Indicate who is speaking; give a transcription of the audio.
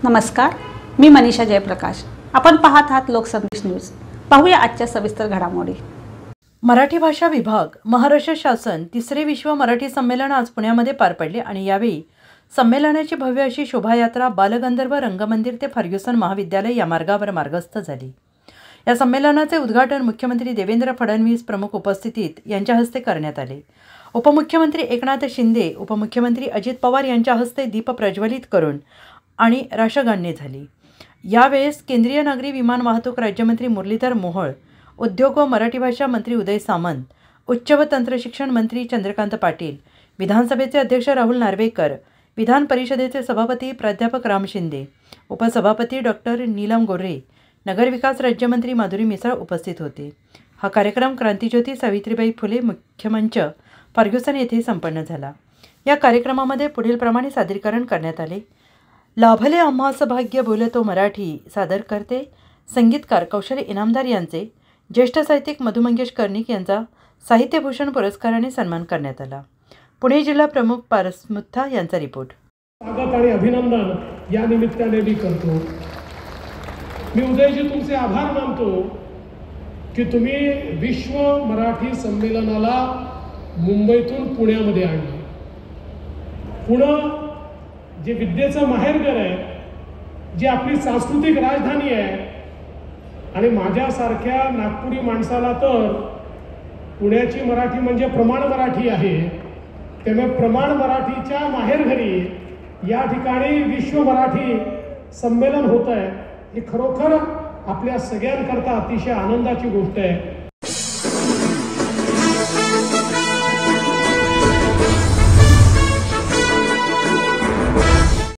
Speaker 1: नमस्कार, मी मनीषा जयप्रकाश। आपण पाहत आहात लोकसंदेश न्यूज। पाहूया आजच्या सविस्तर घडामोडी।
Speaker 2: मराठी भाषा विभाग, महाराष्ट्र शासन तिसरे विश्व मराठी संमेलन आज पुण्यामध्ये पार पडले आणि यावेळी संमेलनाची भव्य अशी शोभायात्रा बालगंधर्व रंगमंदिर ते फर्ग्युसन महाविद्यालय या मार्गावर मार्गस्थ झाली। या संमेलनाचे उद्घाटन मुख्यमंत्री देवेंद्र फडणवीस प्रमुख उपस्थितीत यांच्या हस्ते करण्यात आले। उपमुख्यमंत्री एकनाथ शिंदे, उपमुख्यमंत्री अजित पवार यांच्या हस्ते दीप प्रज्वलित करून आणि राष्ट्रगानने झाली। यावेळेस केंद्रीय नागरी विमान वाहतूक राज्यमंत्री मुरलीधर मोहोळ, उद्योग व मराठी भाषा मंत्री उदय सामंत, उच्च व तंत्रशिक्षण मंत्री चंद्रकांत पाटील, विधानसभेचे अध्यक्ष राहुल नार्वेकर, विधान परिषदेचे सभापती प्राध्यापक राम शिंदे, उपसभापती डॉक्टर नीलम गोरे, नगरविकास राज्यमंत्री माधुरी मिसाळ उपस्थित होते। हा कार्यक्रम क्रांतिज्योती सावित्रीबाई फुले मुख्यमंच फर्ग्युसन येथे संपन्न झाला। या कार्यक्रमामध्ये पुढील प्रमाणे सादरीकरण करण्यात आले। लाभले आम्हास भाग्य बोलतो मराठी सादर करते संगीतकार कौशल इनामदार यांचे ज्येष्ठ साहित्यिक मधु मंगेश कर्णिक यांचा साहित्यभूषण पुरस्काराने सन्मान करण्यात आला। पुणे जिल्हा प्रमुख पारस मुथा यांचा रिपोर्ट।
Speaker 3: स्वागत आणि अभिनंदन या निमित्ताने मी करतो। मी उदयजी तुमचे आभार मानतो की तुम्ही विश्व मराठी संमेलनाला मुंबईतून पुण्यामध्ये आणले। पुणे जे विद्येचं माहेरघर आहे, जी आपली सांस्कृतिक राजधानी आहे आणि माझ्यासारख्या नागपुरी माणसाला तर पुण्याची मराठी म्हणजे प्रमाण मराठी आहे। त्यामुळे प्रमाण मराठीच्या माहेरघरी या ठिकाणी विश्व मराठी संमेलन होत आहे। ही खरोखर आपल्या सगळ्यांकरता अतिशय आनंदाची गोष्ट आहे।